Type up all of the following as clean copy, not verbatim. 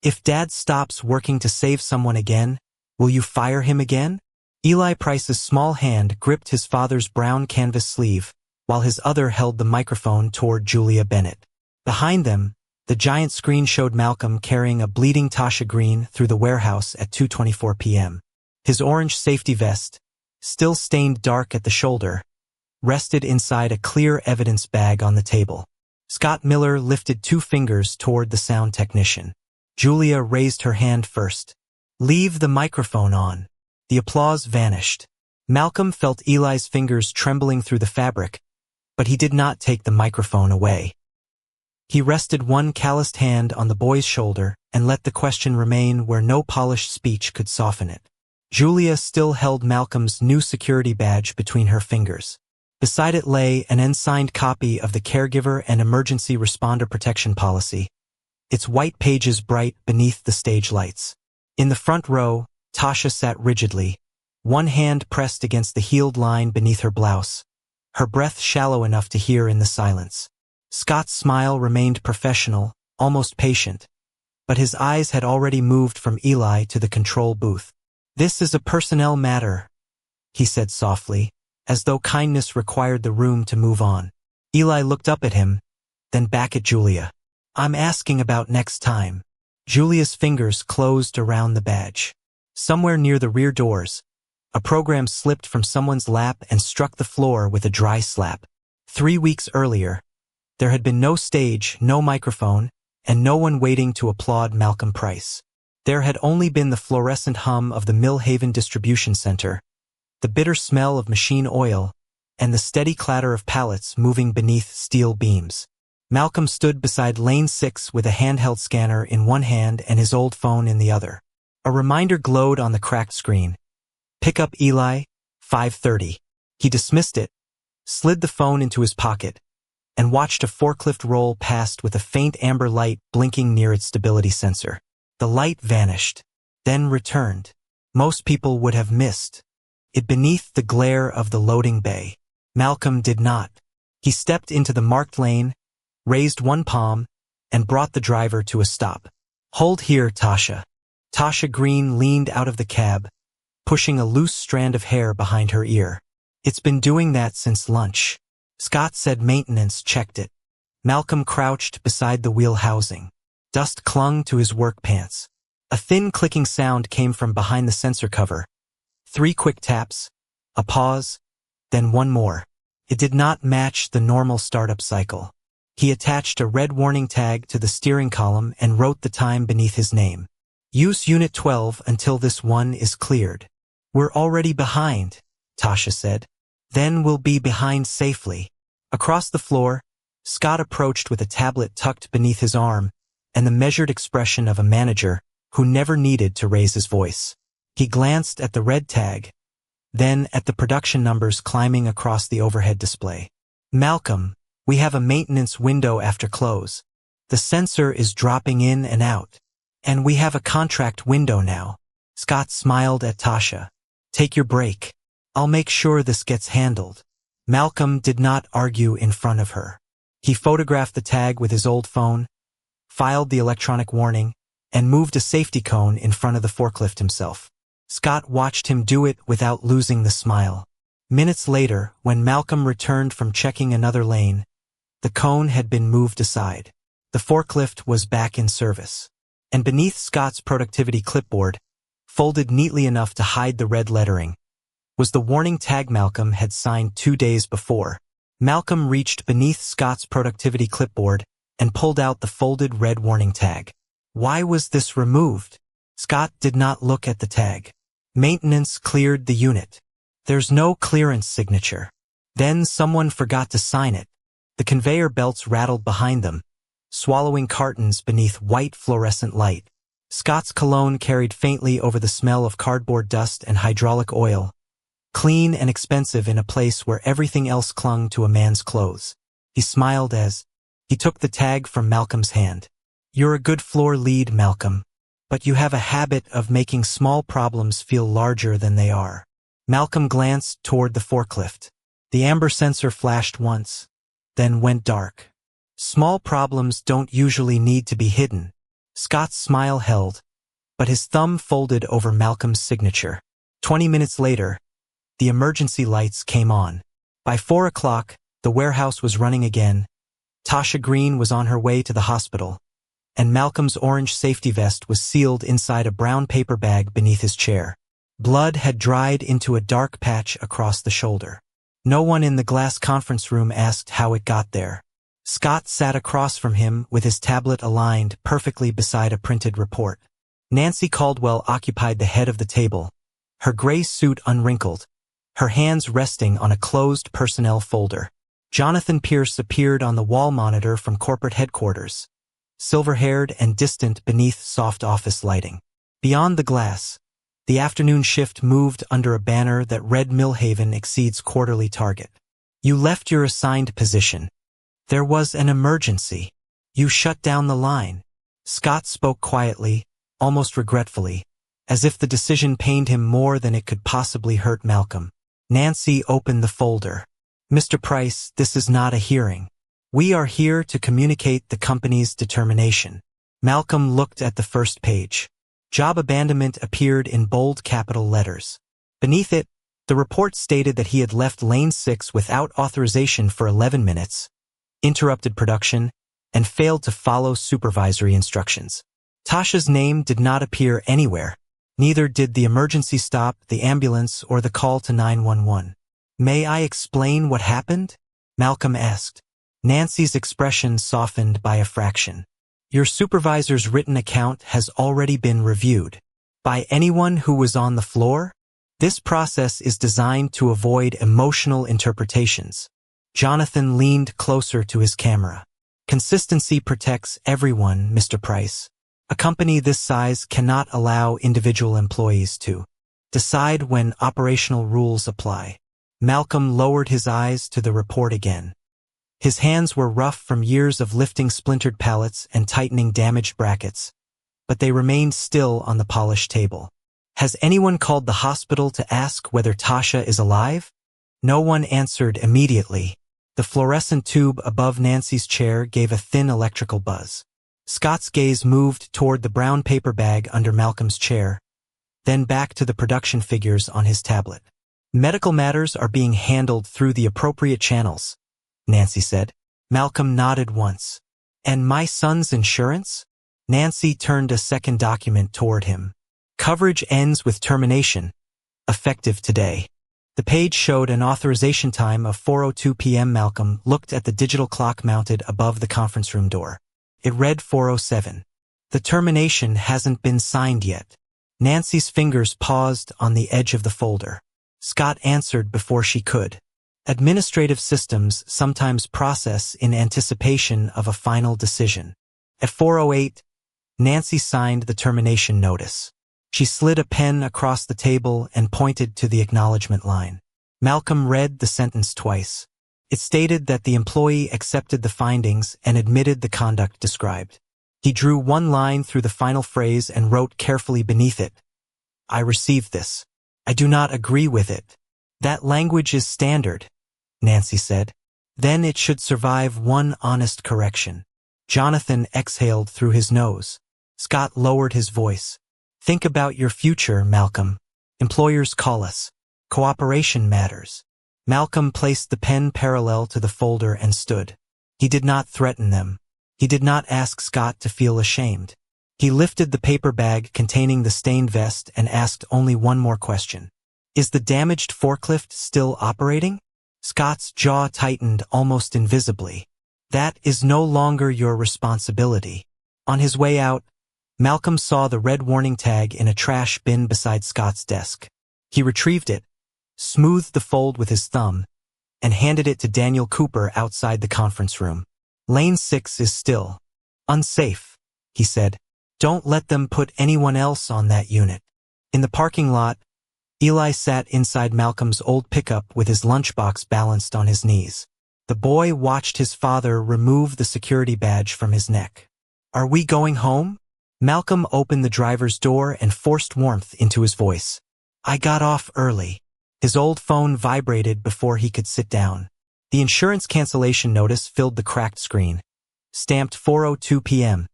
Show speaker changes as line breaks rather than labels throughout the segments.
If Dad stops working to save someone again, will you fire him again? Eli Price's small hand gripped his father's brown canvas sleeve, while his other held the microphone toward Julia Bennett. Behind them, the giant screen showed Malcolm carrying a bleeding Tasha Green through the warehouse at 2:24 p.m. His orange safety vest, still stained dark at the shoulder, rested inside a clear evidence bag on the table. Scott Miller lifted 2 fingers toward the sound technician. Julia raised her hand first. "Leave the microphone on." The applause vanished. Malcolm felt Eli's fingers trembling through the fabric, but he did not take the microphone away. He rested one calloused hand on the boy's shoulder and let the question remain where no polished speech could soften it. Julia still held Malcolm's new security badge between her fingers. Beside it lay an unsigned copy of the Caregiver and Emergency Responder Protection Policy, its white pages bright beneath the stage lights. In the front row, Tasha sat rigidly, one hand pressed against the heeled line beneath her blouse, her breath shallow enough to hear in the silence. Scott's smile remained professional, almost patient, but his eyes had already moved from Eli to the control booth. "This is a personnel matter," he said softly, as though kindness required the room to move on. Eli looked up at him, then back at Julia. "I'm asking about next time." Julia's fingers closed around the badge. Somewhere near the rear doors, a program slipped from someone's lap and struck the floor with a dry slap. 3 weeks earlier, there had been no stage, no microphone, and no one waiting to applaud Malcolm Price. There had only been the fluorescent hum of the Mill Haven Distribution Center, the bitter smell of machine oil, and the steady clatter of pallets moving beneath steel beams. Malcolm stood beside Lane 6 with a handheld scanner in one hand and his old phone in the other. A reminder glowed on the cracked screen. "Pick up Eli, 5:30. He dismissed it, slid the phone into his pocket, and watched a forklift roll past with a faint amber light blinking near its stability sensor. The light vanished, then returned. Most people would have missed it beneath the glare of the loading bay. Malcolm did not. He stepped into the marked lane, raised one palm, and brought the driver to a stop. "Hold here, Tasha." Tasha Green leaned out of the cab, pushing a loose strand of hair behind her ear. "It's been doing that since lunch." Scott said maintenance checked it. Malcolm crouched beside the wheel housing. Dust clung to his work pants. A thin clicking sound came from behind the sensor cover. 3 quick taps, a pause, then one more. It did not match the normal startup cycle. He attached a red warning tag to the steering column and wrote the time beneath his name. "Use Unit 12 until this one is cleared." "We're already behind," Tasha said. "Then we'll be behind safely." Across the floor, Scott approached with a tablet tucked beneath his arm and the measured expression of a manager who never needed to raise his voice. He glanced at the red tag, then at the production numbers climbing across the overhead display. "Malcolm, we have a maintenance window after close. The sensor is dropping in and out. And we have a contract window now." Scott smiled at Tasha. "Take your break. I'll make sure this gets handled." Malcolm did not argue in front of her. He photographed the tag with his old phone, filed the electronic warning, and moved a safety cone in front of the forklift himself. Scott watched him do it without losing the smile. Minutes later, when Malcolm returned from checking another lane, the cone had been moved aside. The forklift was back in service. And beneath Scott's productivity clipboard, folded neatly enough to hide the red lettering, was the warning tag Malcolm had signed 2 days before. Malcolm reached beneath Scott's productivity clipboard and pulled out the folded red warning tag. Why was this removed? Scott did not look at the tag. "Maintenance cleared the unit." "There's no clearance signature." Then someone forgot to sign it. The conveyor belts rattled behind them, swallowing cartons beneath white fluorescent light. Scott's cologne carried faintly over the smell of cardboard dust and hydraulic oil, clean and expensive in a place where everything else clung to a man's clothes. He smiled as he took the tag from Malcolm's hand. "You're a good floor lead, Malcolm, but you have a habit of making small problems feel larger than they are." Malcolm glanced toward the forklift. The amber sensor flashed once, then went dark. "Small problems don't usually need to be hidden," Scott's smile held, but his thumb folded over Malcolm's signature. 20 minutes later, the emergency lights came on. By 4 o'clock, the warehouse was running again. Tasha Green was on her way to the hospital, and Malcolm's orange safety vest was sealed inside a brown paper bag beneath his chair. Blood had dried into a dark patch across the shoulder. No one in the glass conference room asked how it got there. Scott sat across from him with his tablet aligned perfectly beside a printed report. Nancy Caldwell occupied the head of the table, her gray suit unwrinkled, her hands resting on a closed personnel folder. Jonathan Pierce appeared on the wall monitor from corporate headquarters, silver-haired and distant beneath soft office lighting. Beyond the glass, the afternoon shift moved under a banner that read Millhaven exceeds quarterly target. You left your assigned position. There was an emergency. You shut down the line. Scott spoke quietly, almost regretfully, as if the decision pained him more than it could possibly hurt Malcolm. Nancy opened the folder. Mr. Price, this is not a hearing. We are here to communicate the company's determination. Malcolm looked at the first page. Job abandonment appeared in bold capital letters. Beneath it, the report stated that he had left Lane 6 without authorization for 11 minutes, interrupted production, and failed to follow supervisory instructions. Tasha's name did not appear anywhere. Neither did the emergency stop, the ambulance, or the call to 911. May I explain what happened? Malcolm asked. Nancy's expression softened by a fraction. Your supervisor's written account has already been reviewed. By anyone who was on the floor? This process is designed to avoid emotional interpretations. Jonathan leaned closer to his camera. Consistency protects everyone, Mr. Price. A company this size cannot allow individual employees to decide when operational rules apply. Malcolm lowered his eyes to the report again. His hands were rough from years of lifting splintered pallets and tightening damaged brackets, but they remained still on the polished table. Has anyone called the hospital to ask whether Tasha is alive? No one answered immediately. The fluorescent tube above Nancy's chair gave a thin electrical buzz. Scott's gaze moved toward the brown paper bag under Malcolm's chair, then back to the production figures on his tablet. Medical matters are being handled through the appropriate channels, Nancy said. Malcolm nodded once. And my son's insurance? Nancy turned a second document toward him. Coverage ends with termination, effective today. The page showed an authorization time of 4:02 p.m. Malcolm looked at the digital clock mounted above the conference room door. It read 4:07. The termination hasn't been signed yet. Nancy's fingers paused on the edge of the folder. Scott answered before she could. Administrative systems sometimes process in anticipation of a final decision. At 4:08, Nancy signed the termination notice. She slid a pen across the table and pointed to the acknowledgement line. Malcolm read the sentence twice. It stated that the employee accepted the findings and admitted the conduct described. He drew one line through the final phrase and wrote carefully beneath it, I received this. I do not agree with it. That language is standard, Nancy said. Then it should survive one honest correction. Jonathan exhaled through his nose. Scott lowered his voice. Think about your future, Malcolm. Employers call us. Cooperation matters. Malcolm placed the pen parallel to the folder and stood. He did not threaten them. He did not ask Scott to feel ashamed. He lifted the paper bag containing the stained vest and asked only one more question. Is the damaged forklift still operating? Scott's jaw tightened almost invisibly. That is no longer your responsibility. On his way out, Malcolm saw the red warning tag in a trash bin beside Scott's desk. He retrieved it, smoothed the fold with his thumb, and handed it to Daniel Cooper outside the conference room. Lane 6 is still unsafe, he said. Don't let them put anyone else on that unit. In the parking lot, Eli sat inside Malcolm's old pickup with his lunchbox balanced on his knees. The boy watched his father remove the security badge from his neck. Are we going home? Malcolm opened the driver's door and forced warmth into his voice. I got off early. His old phone vibrated before he could sit down. The insurance cancellation notice filled the cracked screen. Stamped 4:02 p.m.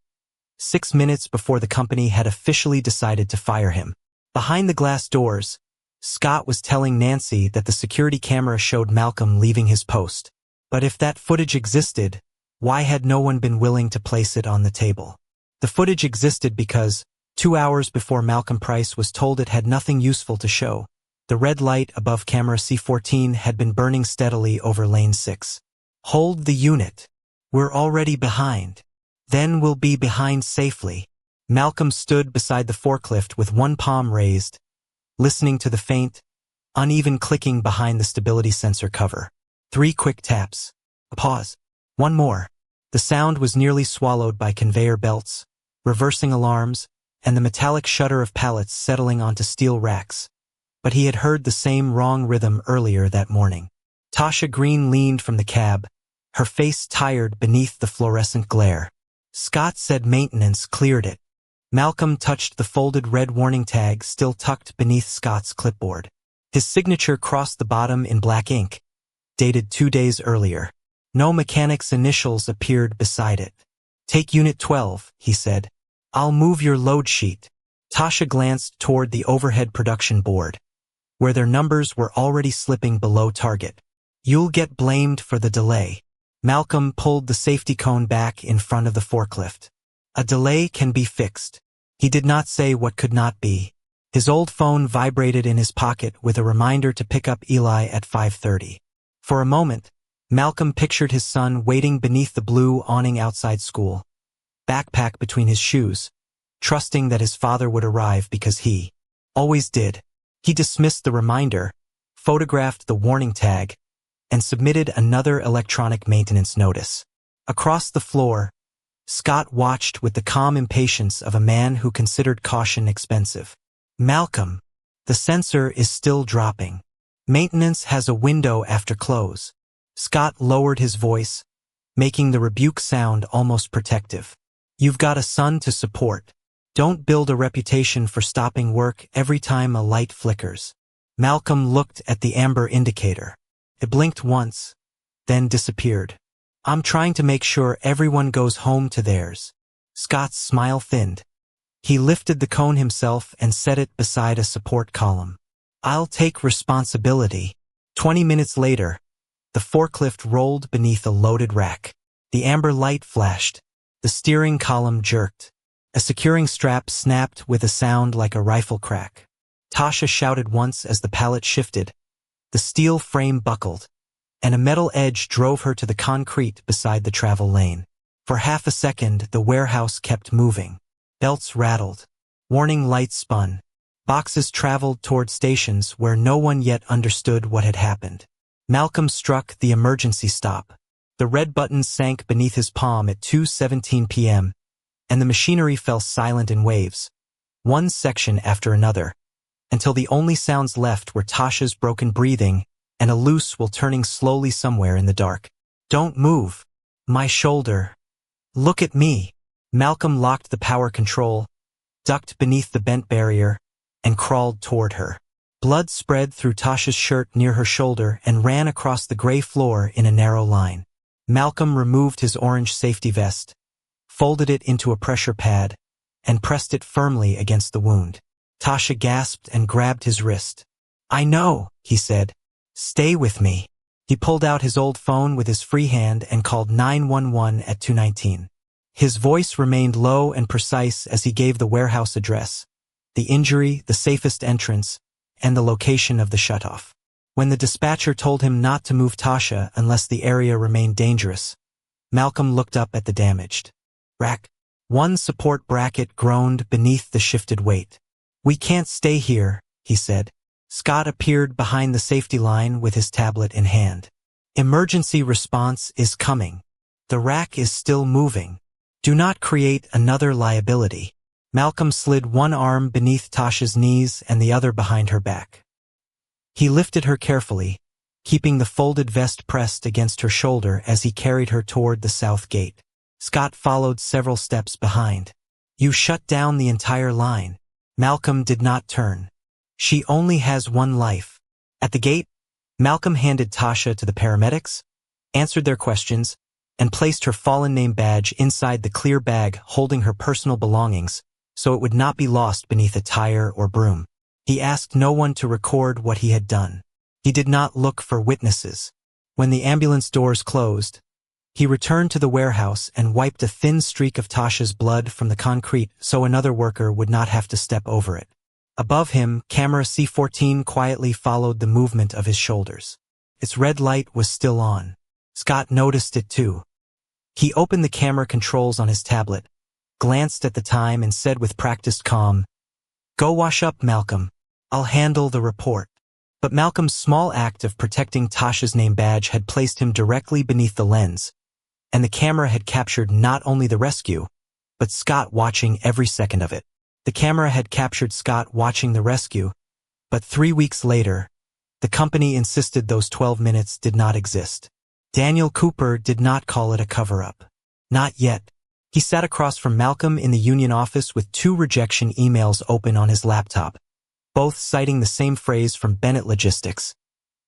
6 minutes before the company had officially decided to fire him. Behind the glass doors, Scott was telling Nancy that the security camera showed Malcolm leaving his post. But if that footage existed, why had no one been willing to place it on the table? The footage existed because, 2 hours before Malcolm Price was told it had nothing useful to show, the red light above camera C14 had been burning steadily over lane 6. Hold the unit. We're already behind. Then we'll be behind safely. Malcolm stood beside the forklift with one palm raised, listening to the faint, uneven clicking behind the stability sensor cover. 3 quick taps. A pause. 1 more. The sound was nearly swallowed by conveyor belts, reversing alarms, and the metallic shudder of pallets settling onto steel racks. But he had heard the same wrong rhythm earlier that morning. Tasha Green leaned from the cab, her face tired beneath the fluorescent glare. Scott said maintenance cleared it. Malcolm touched the folded red warning tag still tucked beneath Scott's clipboard. His signature crossed the bottom in black ink, dated 2 days earlier. No mechanic's initials appeared beside it. Take Unit 12, he said. I'll move your load sheet. Tasha glanced toward the overhead production board, where their numbers were already slipping below target. You'll get blamed for the delay. Malcolm pulled the safety cone back in front of the forklift. A delay can be fixed. He did not say what could not be. His old phone vibrated in his pocket with a reminder to pick up Eli at 5:30. For a moment, Malcolm pictured his son waiting beneath the blue awning outside school, backpack between his shoes, trusting that his father would arrive because he always did. He dismissed the reminder, photographed the warning tag, and submitted another electronic maintenance notice. Across the floor, Scott watched with the calm impatience of a man who considered caution expensive. Malcolm, the sensor is still dropping. Maintenance has a window after close. Scott lowered his voice, making the rebuke sound almost protective. You've got a son to support. Don't build a reputation for stopping work every time a light flickers. Malcolm looked at the amber indicator. It blinked once, then disappeared. I'm trying to make sure everyone goes home to theirs. Scott's smile thinned. He lifted the cone himself and set it beside a support column. I'll take responsibility. 20 minutes later, the forklift rolled beneath a loaded rack. The amber light flashed. The steering column jerked. A securing strap snapped with a sound like a rifle crack. Tasha shouted once as the pallet shifted. The steel frame buckled, and a metal edge drove her to the concrete beside the travel lane. For half a second, the warehouse kept moving. Belts rattled. Warning lights spun. Boxes traveled toward stations where no one yet understood what had happened. Malcolm struck the emergency stop. The red button sank beneath his palm at 2:17 p.m., and the machinery fell silent in waves, one section after another, until the only sounds left were Tasha's broken breathing and a loose will turning slowly somewhere in the dark. Don't move. My shoulder. Look at me. Malcolm locked the power control, ducked beneath the bent barrier, and crawled toward her. Blood spread through Tasha's shirt near her shoulder and ran across the gray floor in a narrow line. Malcolm removed his orange safety vest, folded it into a pressure pad, and pressed it firmly against the wound. Tasha gasped and grabbed his wrist. I know, he said. Stay with me. He pulled out his old phone with his free hand and called 911 at 2:19. His voice remained low and precise as he gave the warehouse address, the injury, the safest entrance, and the location of the shutoff. When the dispatcher told him not to move Tasha unless the area remained dangerous, Malcolm looked up at the damaged rack. One support bracket groaned beneath the shifted weight. We can't stay here, he said. Scott appeared behind the safety line with his tablet in hand. Emergency response is coming. The rack is still moving. Do not create another liability. Malcolm slid one arm beneath Tasha's knees and the other behind her back. He lifted her carefully, keeping the folded vest pressed against her shoulder as he carried her toward the south gate. Scott followed several steps behind. You shut down the entire line. Malcolm did not turn. She only has one life. At the gate, Malcolm handed Tasha to the paramedics, answered their questions, and placed her fallen name badge inside the clear bag holding her personal belongings so it would not be lost beneath a tire or broom. He asked no one to record what he had done. He did not look for witnesses. When the ambulance doors closed, he returned to the warehouse and wiped a thin streak of Tasha's blood from the concrete so another worker would not have to step over it. Above him, camera C14 quietly followed the movement of his shoulders. Its red light was still on. Scott noticed it too. He opened the camera controls on his tablet, glanced at the time and said with practiced calm, "Go wash up, Malcolm. I'll handle the report." But Malcolm's small act of protecting Tasha's name badge had placed him directly beneath the lens, and the camera had captured not only the rescue, but Scott watching every second of it. The camera had captured Scott watching the rescue, but 3 weeks later, the company insisted those 12 minutes did not exist. Daniel Cooper did not call it a cover-up. Not yet. He sat across from Malcolm in the union office with 2 rejection emails open on his laptop, both citing the same phrase from Bennett Logistics: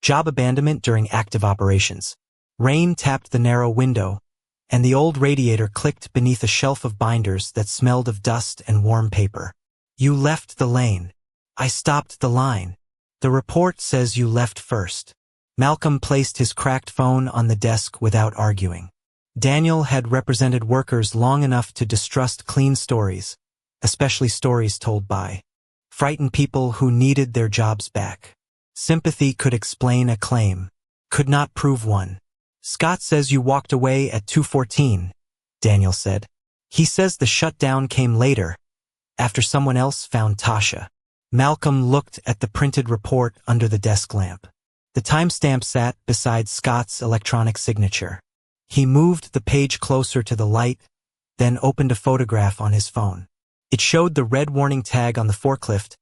job abandonment during active operations. Rain tapped the narrow window, and the old radiator clicked beneath a shelf of binders that smelled of dust and warm paper. "You left the lane. I stopped the line. The report says you left first." Malcolm placed his cracked phone on the desk without arguing. Daniel had represented workers long enough to distrust clean stories, especially stories told by frightened people who needed their jobs back. Sympathy could explain a claim, could not prove one. "Scott says you walked away at 2:14, Daniel said. "He says the shutdown came later, after someone else found Tasha." Malcolm looked at the printed report under the desk lamp. The timestamp sat beside Scott's electronic signature. He moved the page closer to the light, then opened a photograph on his phone. It showed the red warning tag on the forklift,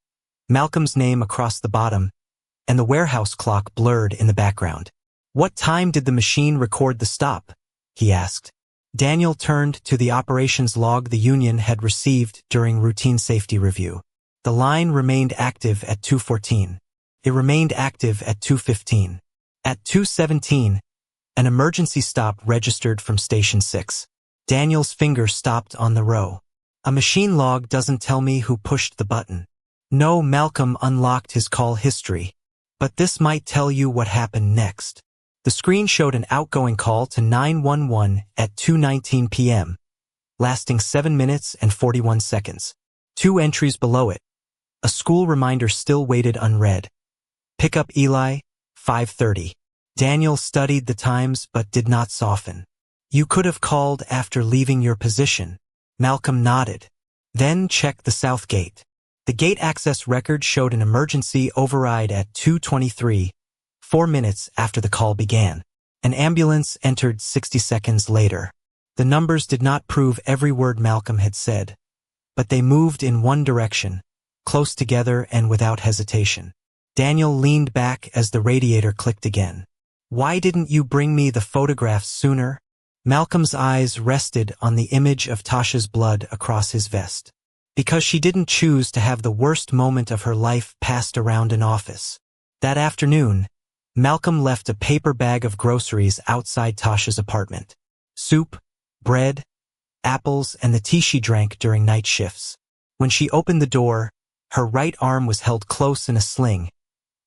Malcolm's name across the bottom, and the warehouse clock blurred in the background. "What time did the machine record the stop?" he asked. Daniel turned to the operations log the union had received during routine safety review. The line remained active at 2:14. It remained active at 2:15. At 2:17, an emergency stop registered from Station 6. Daniel's finger stopped on the row. "A machine log doesn't tell me who pushed the button." No, Malcolm unlocked his call history. "But this might tell you what happened next." The screen showed an outgoing call to 911 at 2:19 p.m., lasting 7 minutes and 41 seconds. 2 entries below it. A school reminder still waited unread. "Pick up Eli, 5:30. Daniel studied the times but did not soften. "You could have called after leaving your position." Malcolm nodded. "Then check the south gate." The gate access record showed an emergency override at 2:23, 4 minutes after the call began. An ambulance entered 60 seconds later. The numbers did not prove every word Malcolm had said, but they moved in one direction, close together and without hesitation. Daniel leaned back as the radiator clicked again. "Why didn't you bring me the photographs sooner?" Malcolm's eyes rested on the image of Tasha's blood across his vest. "Because she didn't choose to have the worst moment of her life passed around an office." That afternoon, Malcolm left a paper bag of groceries outside Tasha's apartment. Soup, bread, apples, and the tea she drank during night shifts. When she opened the door, her right arm was held close in a sling,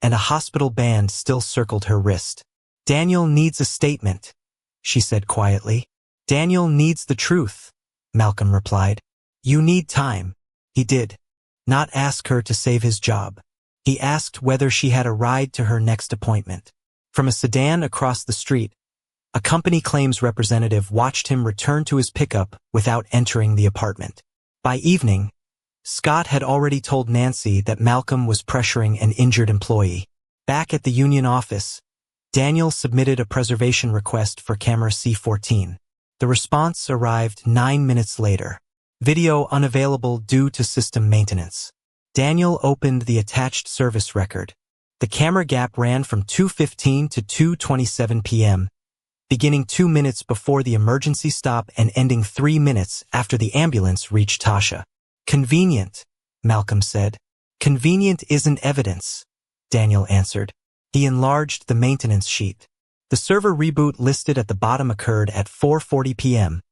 and a hospital band still circled her wrist. "Daniel needs a statement," she said quietly. "Daniel needs the truth," Malcolm replied. "You need time." He did not ask her to save his job. He asked whether she had a ride to her next appointment. From a sedan across the street, a company claims representative watched him return to his pickup without entering the apartment. By evening, Scott had already told Nancy that Malcolm was pressuring an injured employee. Back at the union office, Daniel submitted a preservation request for camera C14. The response arrived 9 minutes later. Video unavailable due to system maintenance. Daniel opened the attached service record. The camera gap ran from 2:15 to 2:27 p.m., beginning 2 minutes before the emergency stop and ending 3 minutes after the ambulance reached Tasha. "Convenient," Malcolm said. "Convenient isn't evidence," Daniel answered. He enlarged the maintenance sheet. The server reboot listed at the bottom occurred at 4:40 p.m.,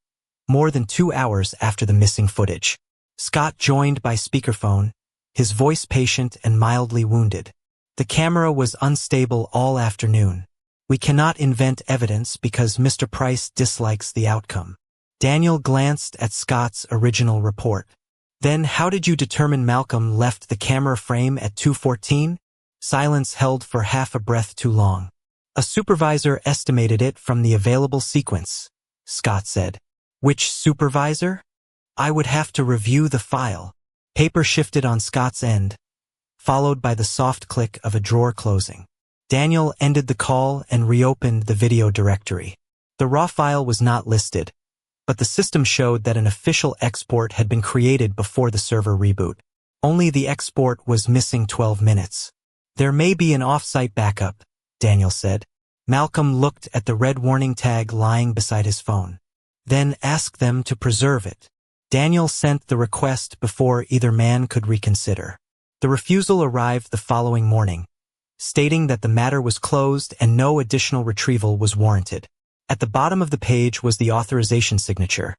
more than 2 hours after the missing footage. Scott joined by speakerphone, his voice patient and mildly wounded. The camera was unstable all afternoon. We cannot invent evidence because Mr. Price dislikes the outcome. Daniel glanced at Scott's original report. Then how did you determine Malcolm left the camera frame at 2:14? Silence held for half a breath too long. A supervisor estimated it from the available sequence, Scott said. Which supervisor? I would have to review the file. Paper shifted on Scott's end, followed by the soft click of a drawer closing. Daniel ended the call and reopened the video directory. The raw file was not listed, but the system showed that an official export had been created before the server reboot. Only the export was missing 12 minutes. There may be an off-site backup, Daniel said. Malcolm looked at the red warning tag lying beside his phone. Then ask them to preserve it. Daniel sent the request before either man could reconsider. The refusal arrived the following morning, stating that the matter was closed and no additional retrieval was warranted. At the bottom of the page was the authorization signature.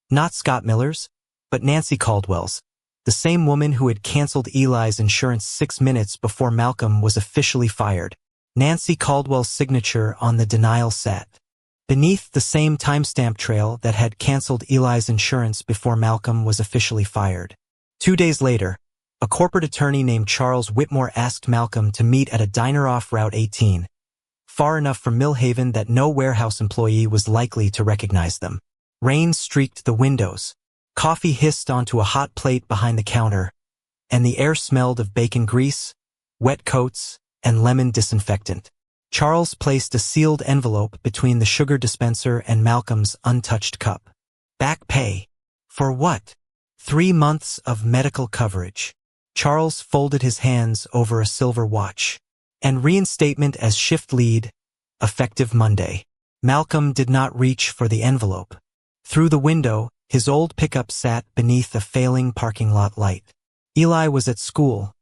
Not Scott Miller's, but Nancy Caldwell's, the same woman who had canceled Eli's insurance 6 minutes before Malcolm was officially fired. Nancy Caldwell's signature on the denial sat beneath the same timestamp trail that had canceled Eli's insurance before Malcolm was officially fired. 2 days later, a corporate attorney named Charles Whitmore asked Malcolm to meet at a diner off Route 18, far enough from Millhaven that no warehouse employee was likely to recognize them. Rain streaked the windows. Coffee hissed onto a hot plate behind the counter, and the air smelled of bacon grease, wet coats, and lemon disinfectant. Charles placed a sealed envelope between the sugar dispenser and Malcolm's untouched cup. Back pay. For what? 3 months of medical coverage. Charles folded his hands over a silver watch. And reinstatement as shift lead, effective Monday. Malcolm did not reach for the envelope. Through the window, his old pickup sat beneath a failing parking lot light. Eli was at school,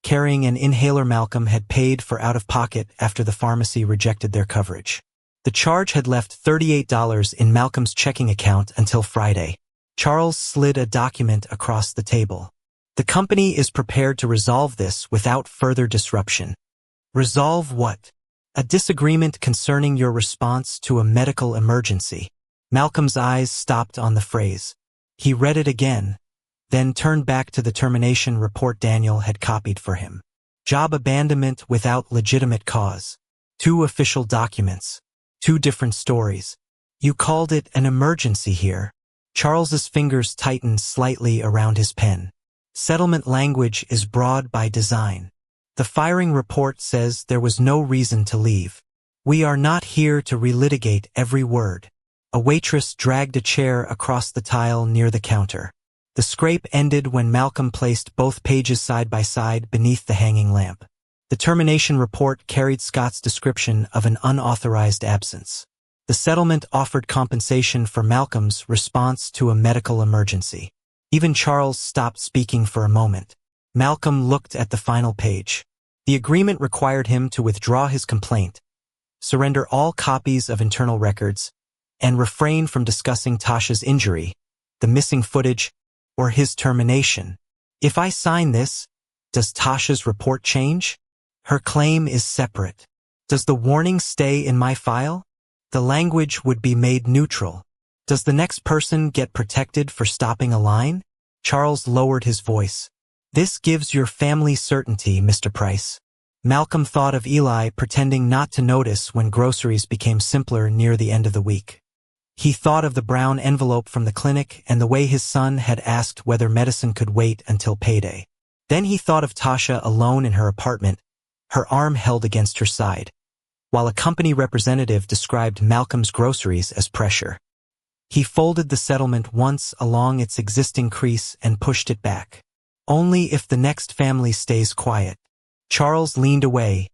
carrying an inhaler Malcolm had paid for out-of-pocket after the pharmacy rejected their coverage. The charge had left $38 in Malcolm's checking account until Friday. Charles slid a document across the table. The company is prepared to resolve this without further disruption. Resolve what? A disagreement concerning your response to a medical emergency. Malcolm's eyes stopped on the phrase. He read it again, then turned back to the termination report Daniel had copied for him. Job abandonment without legitimate cause. 2 official documents. 2 different stories. You called it an emergency here. Charles's fingers tightened slightly around his pen. Settlement language is broad by design. The firing report says there was no reason to leave. We are not here to relitigate every word. A waitress dragged a chair across the tile near the counter. The scrape ended when Malcolm placed both pages side by side beneath the hanging lamp. The termination report carried Scott's description of an unauthorized absence. The settlement offered compensation for Malcolm's response to a medical emergency. Even Charles stopped speaking for a moment. Malcolm looked at the final page. The agreement required him to withdraw his complaint, surrender all copies of internal records, and refrain from discussing Tasha's injury, the missing footage, or his termination. If I sign this, does Tasha's report change? Her claim is separate. Does the warning stay in my file? The language would be made neutral. Does the next person get protected for stopping a line? Charles lowered his voice. This gives your family certainty, Mr. Price. Malcolm thought of Eli pretending not to notice when groceries became simpler near the end of the week. He thought of the brown envelope from the clinic and the way his son had asked whether medicine could wait until payday. Then he thought of Tasha alone in her apartment, her arm held against her side, while a company representative described Malcolm's groceries as pressure. He folded the settlement once along its existing crease and pushed it back. Only if the next family stays quiet. Charles leaned away,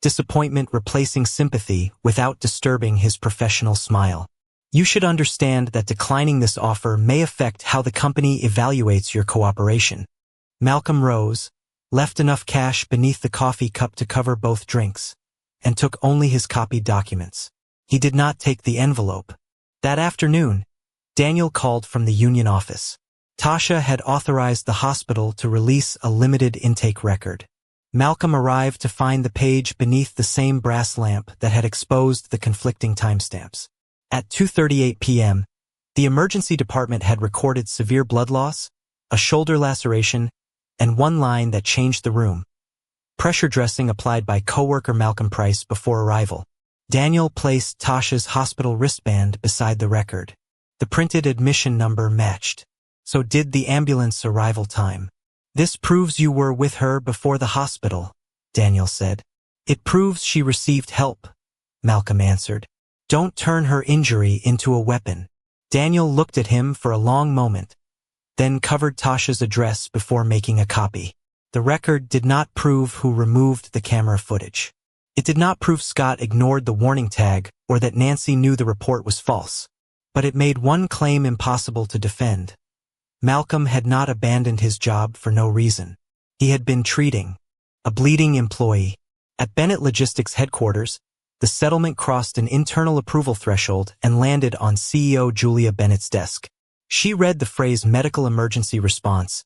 disappointment replacing sympathy without disturbing his professional smile. You should understand that declining this offer may affect how the company evaluates your cooperation. Malcolm rose, left enough cash beneath the coffee cup to cover both drinks. and took only his copied documents. He did not take the envelope. That afternoon, Daniel called from the union office. Tasha had authorized the hospital to release a limited intake record. Malcolm arrived to find the page beneath the same brass lamp that had exposed the conflicting timestamps. At 2:38 p.m., the emergency department had recorded severe blood loss, a shoulder laceration, and one line that changed the room. Pressure dressing applied by coworker Malcolm Price before arrival. Daniel placed Tasha's hospital wristband beside the record. The printed admission number matched. So did the ambulance arrival time. This proves you were with her before the hospital, Daniel said. It proves she received help, Malcolm answered. Don't turn her injury into a weapon. Daniel looked at him for a long moment, then covered Tasha's address before making a copy. The record did not prove who removed the camera footage. It did not prove Scott ignored the warning tag or that Nancy knew the report was false. But it made one claim impossible to defend. Malcolm had not abandoned his job for no reason. He had been treating a bleeding employee. At Bennett Logistics headquarters, the settlement crossed an internal approval threshold and landed on CEO Julia Bennett's desk. She read the phrase medical emergency response,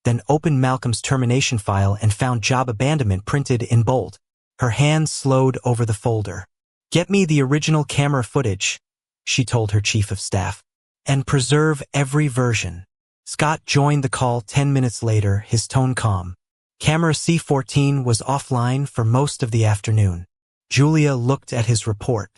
then opened Malcolm's termination file and found job abandonment printed in bold. Her hand slowed over the folder. Get me the original camera footage, she told her chief of staff, and preserve every version. Scott joined the call 10 minutes later, his tone calm. Camera C14 was offline for most of the afternoon. Julia looked at his report.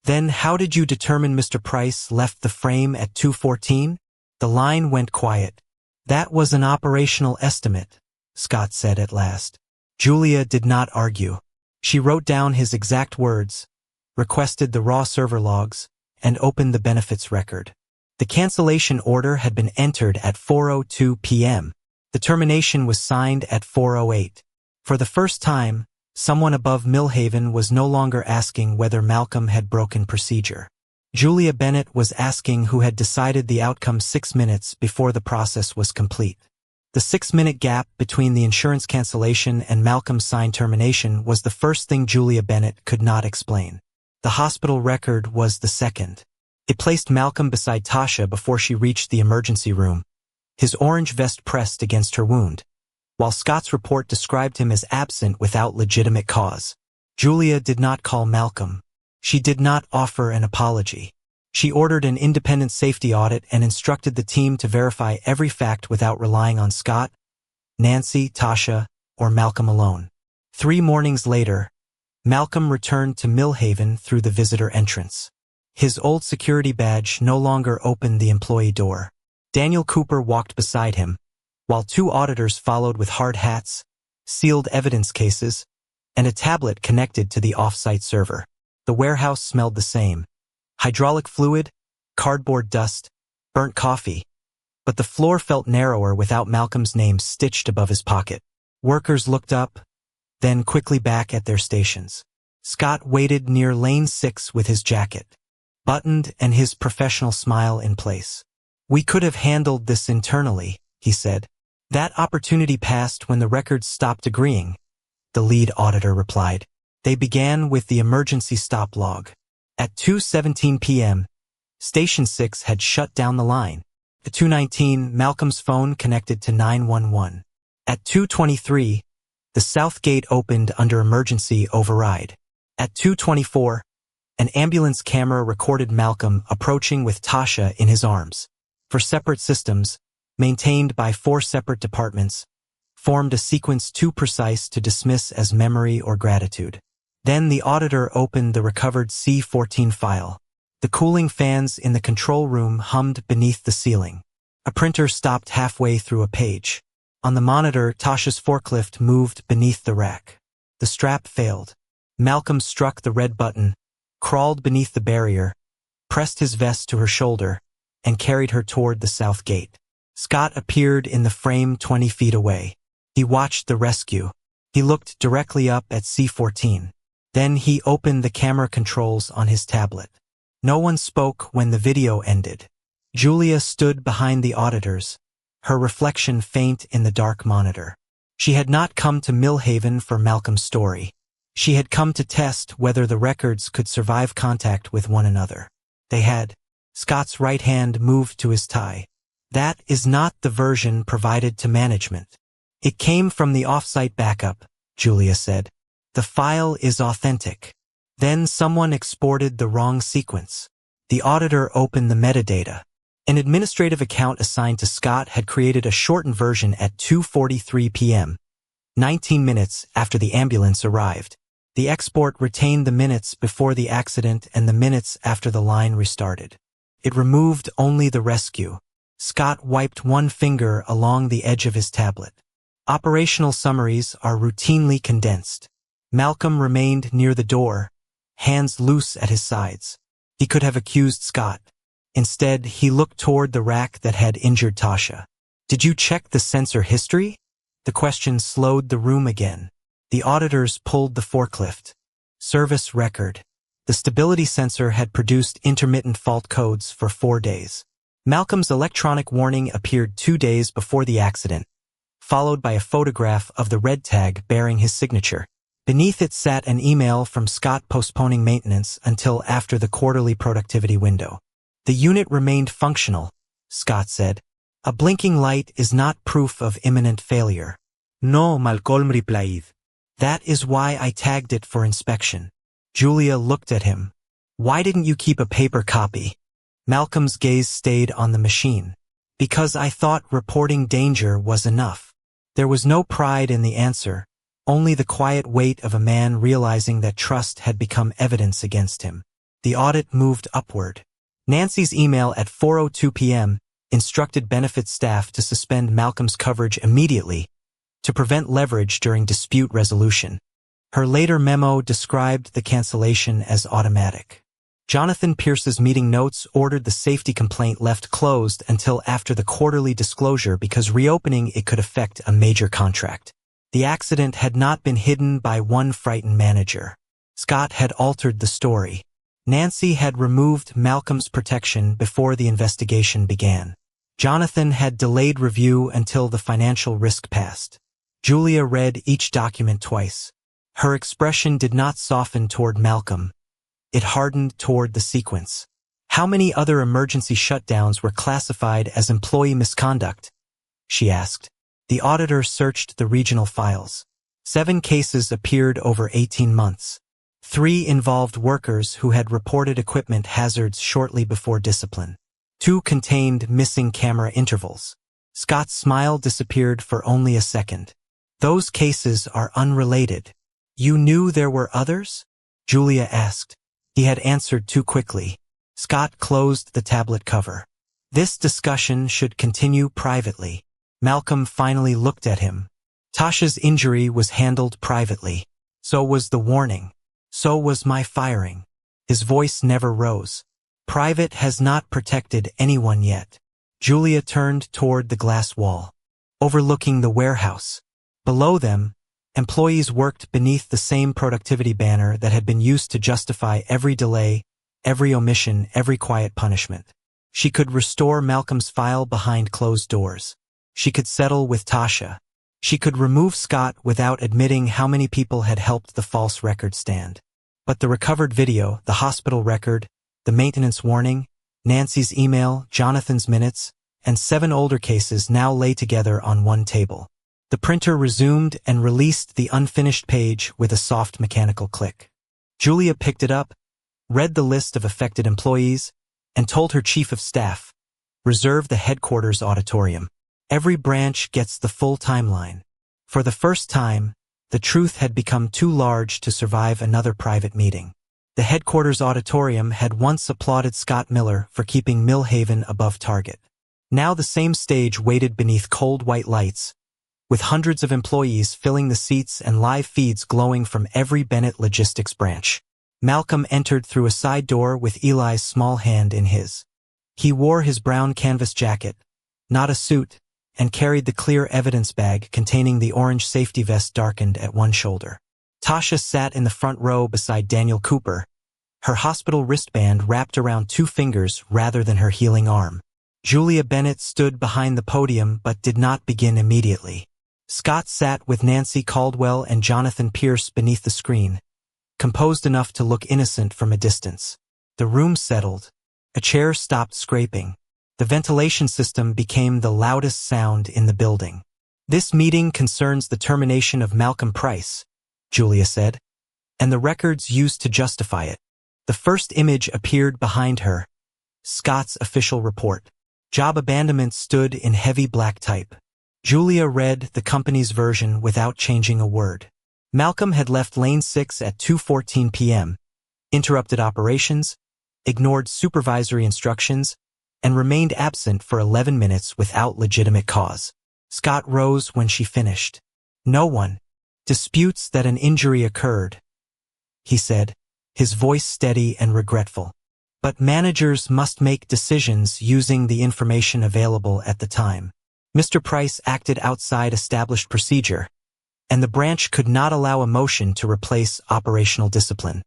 Then how did you determine Mr. Price left the frame at 2:14? The line went quiet. That was an operational estimate, Scott said at last. Julia did not argue. She wrote down his exact words, requested the raw server logs, and opened the benefits record. The cancellation order had been entered at 4:02 p.m. The termination was signed at 4:08. For the first time, someone above Millhaven was no longer asking whether Malcolm had broken procedure. Julia Bennett was asking who had decided the outcome 6 minutes before the process was complete. The 6-minute gap between the insurance cancellation and Malcolm's signed termination was the first thing Julia Bennett could not explain. The hospital record was the second. It placed Malcolm beside Tasha before she reached the emergency room, his orange vest pressed against her wound, while Scott's report described him as absent without legitimate cause. Julia did not call Malcolm. She did not offer an apology. She ordered an independent safety audit and instructed the team to verify every fact without relying on Scott, Nancy, Tasha, or Malcolm alone. 3 mornings later, Malcolm returned to Millhaven through the visitor entrance. His old security badge no longer opened the employee door. Daniel Cooper walked beside him, while 2 auditors followed with hard hats, sealed evidence cases, and a tablet connected to the off-site server. The warehouse smelled the same. Hydraulic fluid, cardboard dust, burnt coffee. But the floor felt narrower without Malcolm's name stitched above his pocket. Workers looked up, then quickly back at their stations. Scott waited near lane 6 with his jacket buttoned and his professional smile in place. We could have handled this internally, he said. That opportunity passed when the records stopped agreeing, the lead auditor replied. They began with the emergency stop log. At 2:17 p.m., Station 6 had shut down the line. At 2:19, Malcolm's phone connected to 911. At 2:23, the south gate opened under emergency override. At 2:24, an ambulance camera recorded Malcolm approaching with Tasha in his arms. For separate systems, maintained by 4 separate departments, formed a sequence too precise to dismiss as memory or gratitude. Then the auditor opened the recovered C14 file. The cooling fans in the control room hummed beneath the ceiling. A printer stopped halfway through a page. On the monitor, Tasha's forklift moved beneath the rack. The strap failed. Malcolm struck the red button, crawled beneath the barrier, pressed his vest to her shoulder, and carried her toward the south gate. Scott appeared in the frame 20 feet away. He watched the rescue. He looked directly up at C14. Then he opened the camera controls on his tablet. No one spoke when the video ended. Julia stood behind the auditors, her reflection faint in the dark monitor. She had not come to Millhaven for Malcolm's story. She had come to test whether the records could survive contact with one another. They had. Scott's right hand moved to his tie. That is not the version provided to management. It came from the off-site backup, Julia said. The file is authentic. Then someone exported the wrong sequence. The auditor opened the metadata. An administrative account assigned to Scott had created a shortened version at 2:43 p.m., 19 minutes after the ambulance arrived. The export retained the minutes before the accident and the minutes after the line restarted. It removed only the rescue. Scott wiped one finger along the edge of his tablet. Operational summaries are routinely condensed. Malcolm remained near the door, hands loose at his sides. He could have accused Scott. Instead, he looked toward the rack that had injured Tasha. Did you check the sensor history? The question slowed the room again. The auditors pulled the forklift. Service record. The stability sensor had produced intermittent fault codes for 4 days. Malcolm's electronic warning appeared 2 days before the accident, followed by a photograph of the red tag bearing his signature. Beneath it sat an email from Scott postponing maintenance until after the quarterly productivity window. The unit remained functional, Scott said. A blinking light is not proof of imminent failure.
No, Malcolm replied.
That is why I tagged it for inspection. Julia looked at him. Why didn't you keep a paper copy? Malcolm's gaze stayed on the machine. Because I thought reporting danger was enough. There was no pride in the answer, only the quiet weight of a man realizing that trust had become evidence against him. The audit moved upward. Nancy's email at 4:02 p.m. instructed benefits staff to suspend Malcolm's coverage immediately to prevent leverage during dispute resolution. Her later memo described the cancellation as automatic. Jonathan Pierce's meeting notes ordered the safety complaint left closed until after the quarterly disclosure because reopening it could affect a major contract. The accident had not been hidden by one frightened manager. Scott had altered the story. Nancy had removed Malcolm's protection before the investigation began. Jonathan had delayed review until the financial risk passed. Julia read each document twice. Her expression did not soften toward Malcolm. It hardened toward the sequence. How many other emergency shutdowns were classified as employee misconduct? She asked. The auditor searched the regional files. 7 cases appeared over 18 months. 3 involved workers who had reported equipment hazards shortly before discipline. 2 contained missing camera intervals. Scott's smile disappeared for only a second. Those cases are unrelated. You knew there were others? Julia asked. He had answered too quickly. Scott closed the tablet cover. This discussion should continue privately. Malcolm finally looked at him. Tasha's injury was handled privately. So was the warning. So was my firing. His voice never rose. Private has not protected anyone yet. Julia turned toward the glass wall, overlooking the warehouse. Below them, employees worked beneath the same productivity banner that had been used to justify every delay, every omission, every quiet punishment. She could restore Malcolm's file behind closed doors. She could settle with Tasha. She could remove Scott without admitting how many people had helped the false record stand. But the recovered video, the hospital record, the maintenance warning, Nancy's email, Jonathan's minutes, and 7 older cases now lay together on one table. The printer resumed and released the unfinished page with a soft mechanical click. Julia picked it up, read the list of affected employees, and told her chief of staff, reserve the headquarters auditorium. Every branch gets the full timeline. For the first time, the truth had become too large to survive another private meeting. The headquarters auditorium had once applauded Scott Miller for keeping Millhaven above target. Now the same stage waited beneath cold white lights, with hundreds of employees filling the seats and live feeds glowing from every Bennett logistics branch. Malcolm entered through a side door with Eli's small hand in his. He wore his brown canvas jacket, not a suit, and carried the clear evidence bag containing the orange safety vest darkened at one shoulder. Tasha sat in the front row beside Daniel Cooper, her hospital wristband wrapped around 2 fingers rather than her healing arm. Julia Bennett stood behind the podium but did not begin immediately. Scott sat with Nancy Caldwell and Jonathan Pierce beneath the screen, composed enough to look innocent from a distance. The room settled. A chair stopped scraping. The ventilation system became the loudest sound in the building. "This meeting concerns the termination of Malcolm Price," Julia said, "and the records used to justify it." The first image appeared behind her. Scott's official report. Job abandonment stood in heavy black type. Julia read the company's version without changing a word. Malcolm had left Lane 6 at 2:14 p.m., interrupted operations, ignored supervisory instructions, and remained absent for 11 minutes without legitimate cause. Scott rose when she finished. "No one disputes that an injury occurred," he said, his voice steady and regretful. "But managers must make decisions using the information available at the time. Mr. Price acted outside established procedure, and the branch could not allow emotion to replace operational discipline."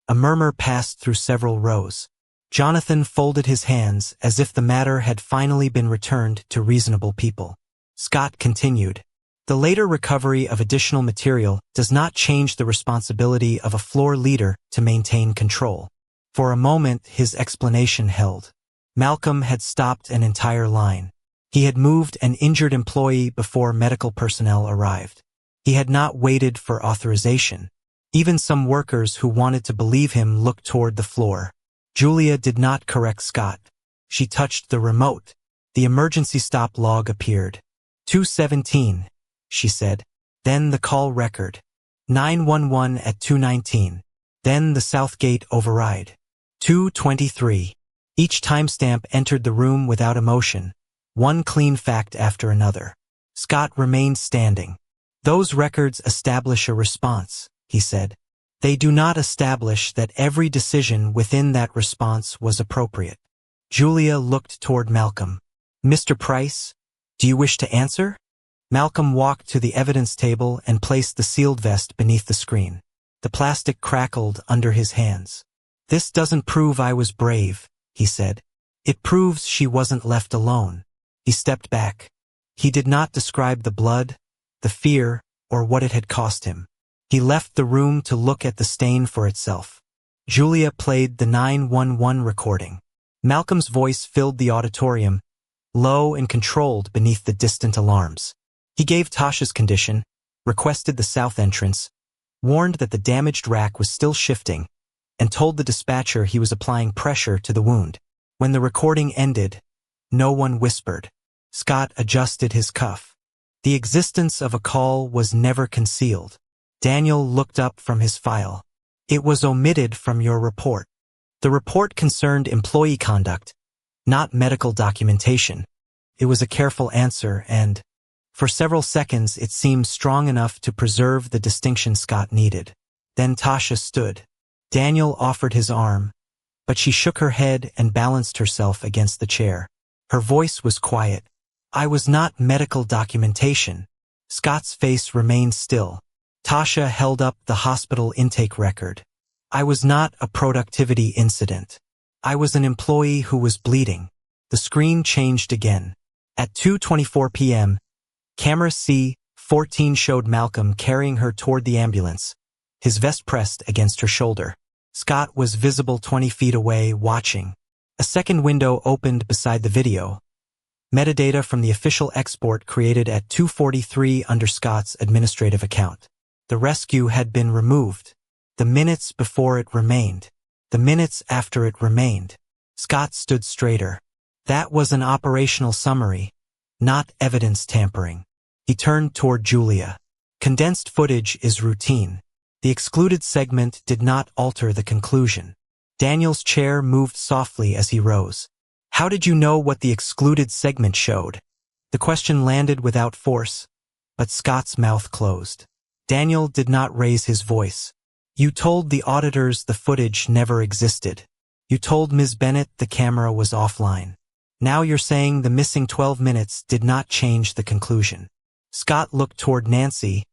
A murmur passed through several rows. Jonathan folded his hands as if the matter had finally been returned to reasonable people. Scott continued, "The later recovery of additional material does not change the responsibility of a floor leader to maintain control." For a moment, his explanation held. Malcolm had stopped an entire line. He had moved an injured employee before medical personnel arrived. He had not waited for authorization. Even some workers who wanted to believe him looked toward the floor. Julia did not correct Scott. She touched the remote. The emergency stop log appeared. 2:17, she said. Then the call record. 911 at 2:19. Then the Southgate override. 2:23. Each timestamp entered the room without emotion, one clean fact after another. Scott remained standing. "Those records establish a response," he said. "They do not establish that every decision within that response was appropriate." Julia looked toward Malcolm. "Mr. Price, do you wish to answer?" Malcolm walked to the evidence table and placed the sealed vest beneath the screen. The plastic crackled under his hands. "This doesn't prove I was brave," he said. "It proves she wasn't left alone." He stepped back. He did not describe the blood, the fear, or what it had cost him. He left the room to look at the stain for itself. Julia played the 911 recording. Malcolm's voice filled the auditorium, low and controlled beneath the distant alarms. He gave Tasha's condition, requested the south entrance, warned that the damaged rack was still shifting, and told the dispatcher he was applying pressure to the wound. When the recording ended, no one whispered. Scott adjusted his cuff. The existence of a call was never concealed. Daniel looked up from his file. "It was omitted from your report." The report concerned employee conduct, not medical documentation. It was a careful answer, and for several seconds it seemed strong enough to preserve the distinction Scott needed. Then Tasha stood. Daniel offered his arm, but she shook her head and balanced herself against the chair. Her voice was quiet. "I was not medical documentation." Scott's face remained still. Tasha held up the hospital intake record. "I was not a productivity incident. I was an employee who was bleeding." The screen changed again. At 2:24 p.m., camera C-14 showed Malcolm carrying her toward the ambulance, his vest pressed against her shoulder. Scott was visible 20 feet away, watching. A second window opened beside the video. Metadata from the official export created at 2:43 under Scott's administrative account. The rescue had been removed. The minutes before it remained. The minutes after it remained. Scott stood straighter. That was an operational summary, not evidence tampering. He turned toward Julia. "Condensed footage is routine. The excluded segment did not alter the conclusion." Daniel's chair moved softly as he rose. "How did you know what the excluded segment showed?" The question landed without force, but Scott's mouth closed. Daniel did not raise his voice. "You told the auditors the footage never existed. You told Ms. Bennett the camera was offline. Now you're saying the missing 12 minutes did not change the conclusion." Scott looked toward Nancy,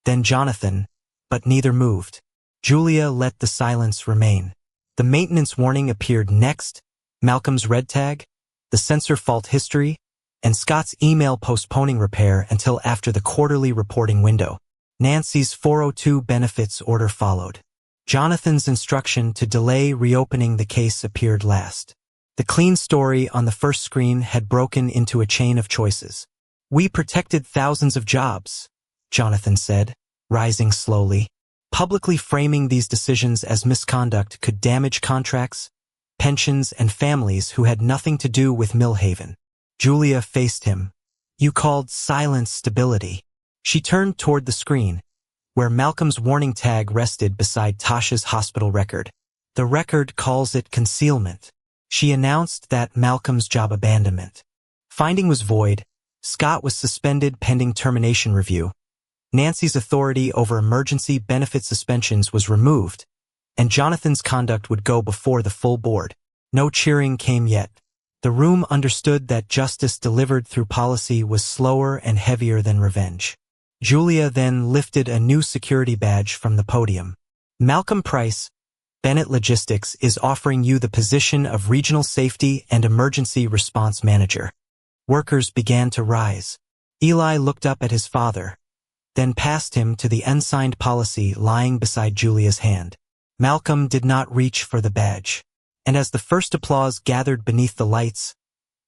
then Jonathan, but neither moved. Julia let the silence remain. The maintenance warning appeared next, Malcolm's red tag, the sensor fault history, and Scott's email postponing repair until after the quarterly reporting window. Nancy's 402 benefits order followed. Jonathan's instruction to delay reopening the case appeared last. The clean story on the first screen had broken into a chain of choices. "We protected thousands of jobs," Jonathan said, rising slowly. Publicly framing these decisions as misconduct could damage contracts, pensions, and families who had nothing to do with Millhaven. Julia faced him. "You called silence stability." She turned toward the screen, where Malcolm's warning tag rested beside Tasha's hospital record. "The record calls it concealment." She announced that Malcolm's job abandonment finding was void. Scott was suspended pending termination review. Nancy's authority over emergency benefit suspensions was removed, and Jonathan's conduct would go before the full board. No cheering came yet. The room understood that justice delivered through policy was slower and heavier than revenge. Julia then lifted a new security badge from the podium. "Malcolm Price, Bennett Logistics is offering you the position of Regional Safety and Emergency Response Manager." Workers began to rise. Eli looked up at his father, then passed him to the unsigned policy lying beside Julia's hand. Malcolm did not reach for the badge, and as the first applause gathered beneath the lights,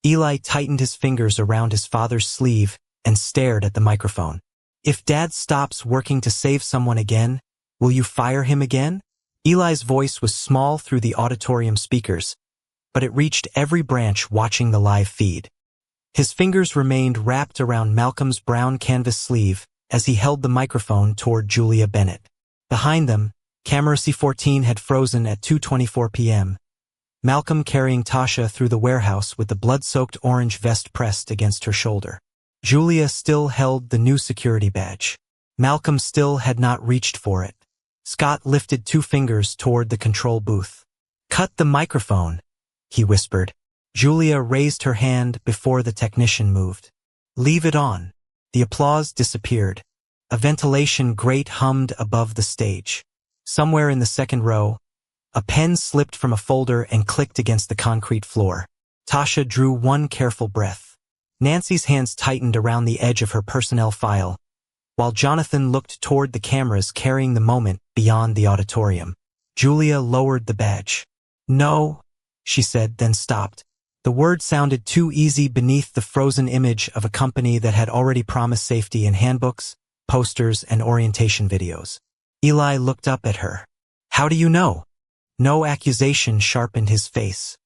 Eli tightened his fingers around his father's sleeve and stared at the microphone. "If Dad stops working to save someone again, will you fire him again?" Eli's voice was small through the auditorium speakers, but it reached every branch watching the live feed. His fingers remained wrapped around Malcolm's brown canvas sleeve as he held the microphone toward Julia Bennett. Behind them, camera C14 had frozen at 2:24 p.m. Malcolm carrying Tasha through the warehouse with the blood-soaked orange vest pressed against her shoulder. Julia still held the new security badge. Malcolm still had not reached for it. Scott lifted 2 fingers toward the control booth. "Cut the microphone," he whispered. Julia raised her hand before the technician moved. "Leave it on." The applause disappeared. A ventilation grate hummed above the stage. Somewhere in the second row, a pen slipped from a folder and clicked against the concrete floor. Tasha drew one careful breath. Nancy's hands tightened around the edge of her personnel file, while Jonathan looked toward the cameras carrying the moment beyond the auditorium. Julia lowered the badge. "No," she said, then stopped. The word sounded too easy beneath the frozen image of a company that had already promised safety in handbooks, posters, and orientation videos. Eli looked up at her. "How do you know?" No accusation sharpened his face.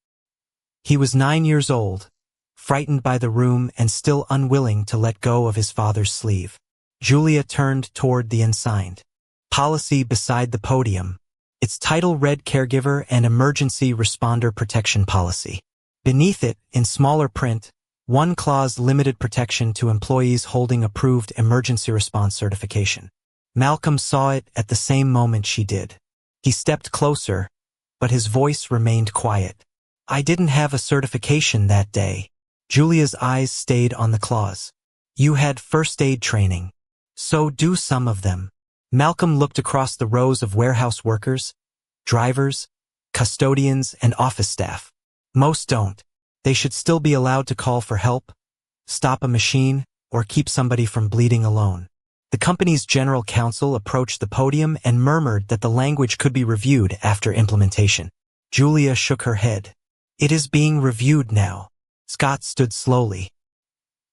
He was 9 years old, frightened by the room and still unwilling to let go of his father's sleeve. Julia turned toward the unsigned policy beside the podium. Its title read Caregiver and Emergency Responder Protection Policy. Beneath it, in smaller print, one clause limited protection to employees holding approved emergency response certification. Malcolm saw it at the same moment she did. He stepped closer, but his voice remained quiet. "I didn't have a certification that day." Julia's eyes stayed on the clause. "You had first aid training. So do some of them." Malcolm looked across the rows of warehouse workers, drivers, custodians, and office staff. "Most don't. They should still be allowed to call for help, stop a machine, or keep somebody from bleeding alone." The company's general counsel approached the podium and murmured that the language could be reviewed after implementation. Julia shook her head. "It is being reviewed now." Scott stood slowly.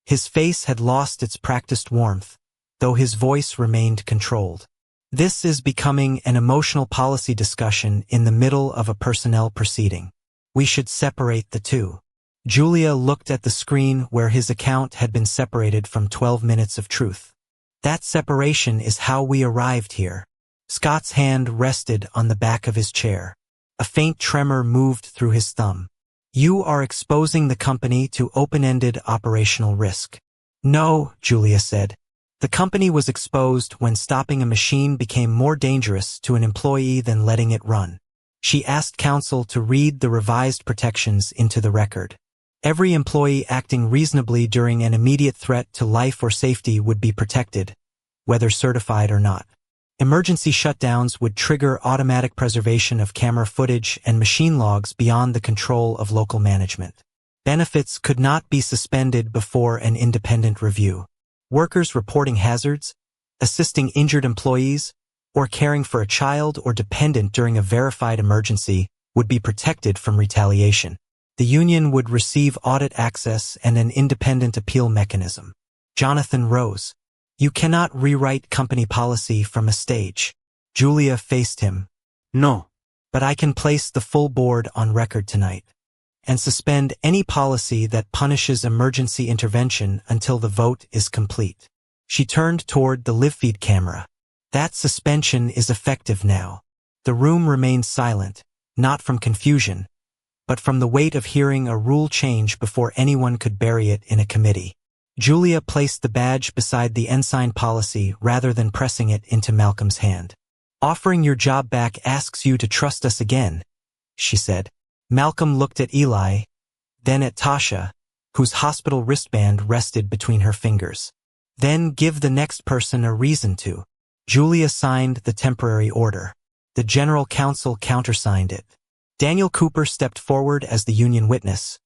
His face had lost its practiced warmth, though his voice remained controlled. "This is becoming an emotional policy discussion in the middle of a personnel proceeding. We should separate the two." Julia looked at the screen where his account had been separated from 12 minutes of truth. "That separation is how we arrived here." Scott's hand rested on the back of his chair. A faint tremor moved through his thumb. "You are exposing the company to open-ended operational risk." "No," Julia said. "The company was exposed when stopping a machine became more dangerous to an employee than letting it run." She asked counsel to read the revised protections into the record. Every employee acting reasonably during an immediate threat to life or safety would be protected, whether certified or not. Emergency shutdowns would trigger automatic preservation of camera footage and machine logs beyond the control of local management. Benefits could not be suspended before an independent review. Workers reporting hazards, assisting injured employees, or caring for a child or dependent during a verified emergency would be protected from retaliation. The union would receive audit access and an independent appeal mechanism. Jonathan rose. You cannot rewrite company policy from a stage. Julia faced him.
No.
But I can place the full board on record tonight and suspend any policy that punishes emergency intervention until the vote is complete. She turned toward the live feed camera. That suspension is effective now. The room remained silent, not from confusion, but from the weight of hearing a rule change before anyone could bury it in a committee. Julia placed the badge beside the ensign policy rather than pressing it into Malcolm's hand. Offering your job back asks you to trust us again, she said. Malcolm looked at Eli, then at Tasha, whose hospital wristband rested between her fingers. Then give the next person a reason to. Julia signed the temporary order. The general counsel countersigned it. Daniel Cooper stepped forward as the union witness,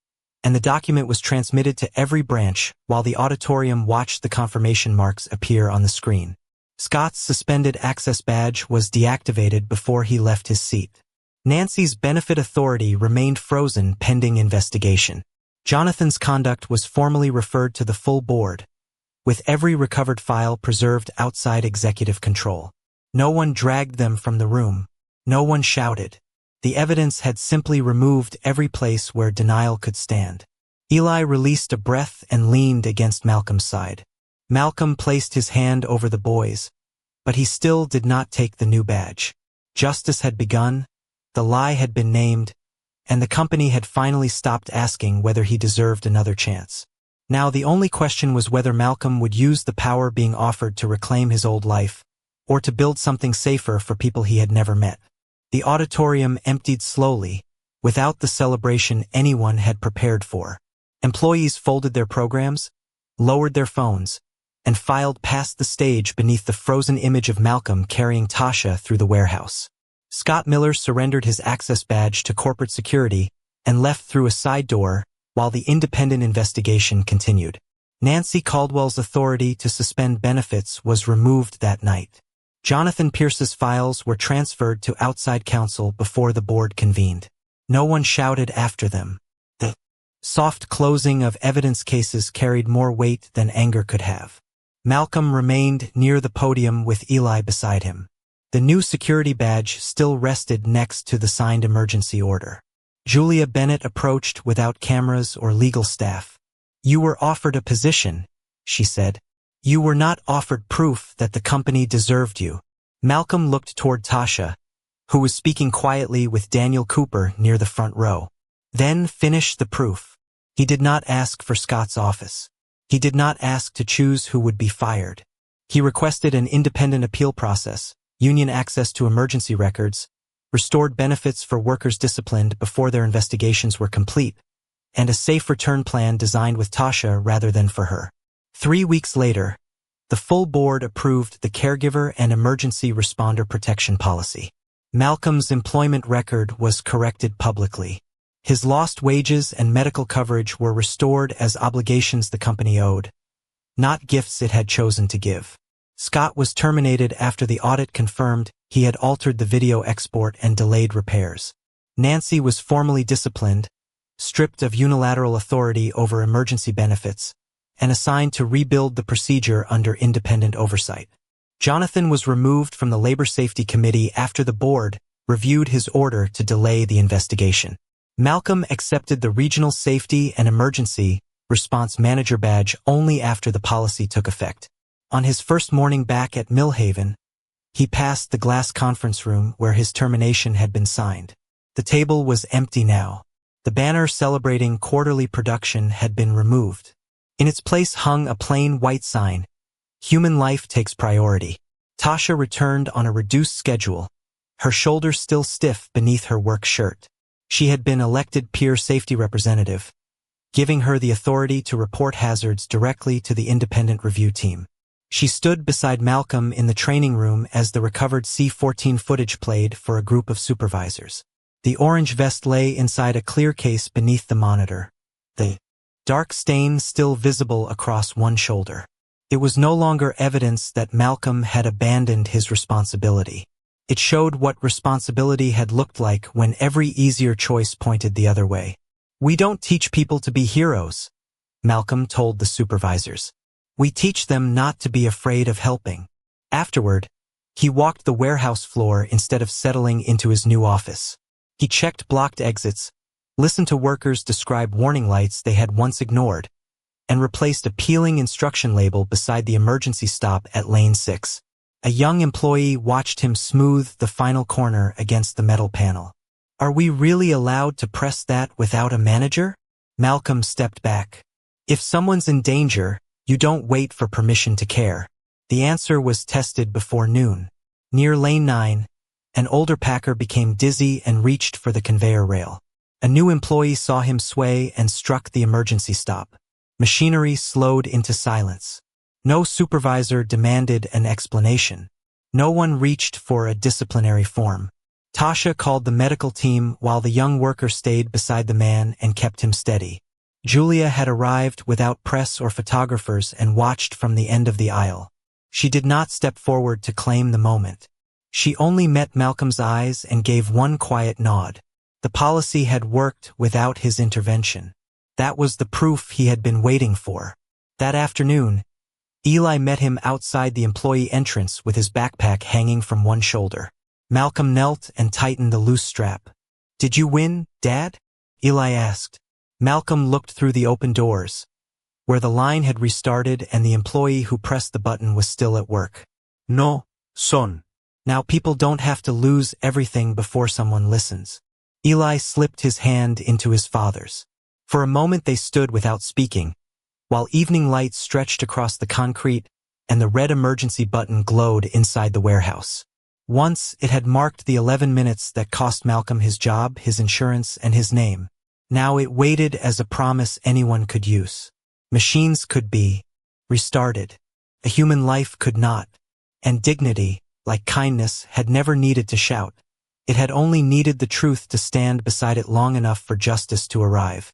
and the document was transmitted to every branch while the auditorium watched the confirmation marks appear on the screen. Scott's suspended access badge was deactivated before he left his seat. Nancy's benefit authority remained frozen pending investigation. Jonathan's conduct was formally referred to the full board, with every recovered file preserved outside executive control. No one dragged them from the room. No one shouted. The evidence had simply removed every place where denial could stand. Eli released a breath and leaned against Malcolm's side. Malcolm placed his hand over the boy's, but he still did not take the new badge. Justice had begun, the lie had been named, and the company had finally stopped asking whether he deserved another chance. Now the only question was whether Malcolm would use the power being offered to reclaim his old life, or to build something safer for people he had never met. The auditorium emptied slowly, without the celebration anyone had prepared for. Employees folded their programs, lowered their phones, and filed past the stage beneath the frozen image of Malcolm carrying Tasha through the warehouse. Scott Miller surrendered his access badge to corporate security and left through a side door while the independent investigation continued. Nancy Caldwell's authority to suspend benefits was removed that night. Jonathan Pierce's files were transferred to outside counsel before the board convened. No one shouted after them. The soft closing of evidence cases carried more weight than anger could have. Malcolm remained near the podium with Eli beside him. The new security badge still rested next to the signed emergency order. Julia Bennett approached without cameras or legal staff. You were offered a position, she said. You were not offered proof that the company deserved you. Malcolm looked toward Tasha, who was speaking quietly with Daniel Cooper near the front row. Then finish the proof. He did not ask for Scott's office. He did not ask to choose who would be fired. He requested an independent appeal process, union access to emergency records, restored benefits for workers disciplined before their investigations were complete, and a safe return plan designed with Tasha rather than for her. 3 weeks later, the full board approved the caregiver and emergency responder protection policy. Malcolm's employment record was corrected publicly. His lost wages and medical coverage were restored as obligations the company owed, not gifts it had chosen to give. Scott was terminated after the audit confirmed he had altered the video export and delayed repairs. Nancy was formally disciplined, stripped of unilateral authority over emergency benefits, and assigned to rebuild the procedure under independent oversight. Jonathan was removed from the Labor Safety Committee after the board reviewed his order to delay the investigation. Malcolm accepted the Regional Safety and Emergency Response Manager badge only after the policy took effect. On his first morning back at Millhaven, he passed the glass conference room where his termination had been signed. The table was empty now. The banner celebrating quarterly production had been removed. In its place hung a plain white sign, "Human life takes priority." Tasha returned on a reduced schedule, her shoulders still stiff beneath her work shirt. She had been elected peer safety representative, giving her the authority to report hazards directly to the independent review team. She stood beside Malcolm in the training room as the recovered C-14 footage played for a group of supervisors. The orange vest lay inside a clear case beneath the monitor, the dark stain still visible across one shoulder. It was no longer evidence that Malcolm had abandoned his responsibility. It showed what responsibility had looked like when every easier choice pointed the other way. "We don't teach people to be heroes," Malcolm told the supervisors. "We teach them not to be afraid of helping." Afterward, he walked the warehouse floor instead of settling into his new office. He checked blocked exits, listened to workers describe warning lights they had once ignored, and replaced a peeling instruction label beside the emergency stop at lane 6. A young employee watched him smooth the final corner against the metal panel. "Are we really allowed to press that without a manager?" Malcolm stepped back. "If someone's in danger, you don't wait for permission to care." The answer was tested before noon. Near lane 9, an older packer became dizzy and reached for the conveyor rail. A new employee saw him sway and struck the emergency stop. Machinery slowed into silence. No supervisor demanded an explanation. No one reached for a disciplinary form. Tasha called the medical team while the young worker stayed beside the man and kept him steady. Julia had arrived without press or photographers and watched from the end of the aisle. She did not step forward to claim the moment. She only met Malcolm's eyes and gave one quiet nod. The policy had worked without his intervention. That was the proof he had been waiting for. That afternoon, Eli met him outside the employee entrance with his backpack hanging from one shoulder. Malcolm knelt and tightened the loose strap. "Did you win, Dad?" Eli asked. Malcolm looked through the open doors, where the line had restarted and the employee who pressed the button was still at work.
No, son.
Now people don't have to lose everything before someone listens. Eli slipped his hand into his father's. For a moment they stood without speaking, while evening lights stretched across the concrete and the red emergency button glowed inside the warehouse. Once it had marked the 11 minutes that cost Malcolm his job, his insurance, and his name. Now it waited as a promise anyone could use. Machines could be restarted. A human life could not. And dignity, like kindness, had never needed to shout. It had only needed the truth to stand beside it long enough for justice to arrive.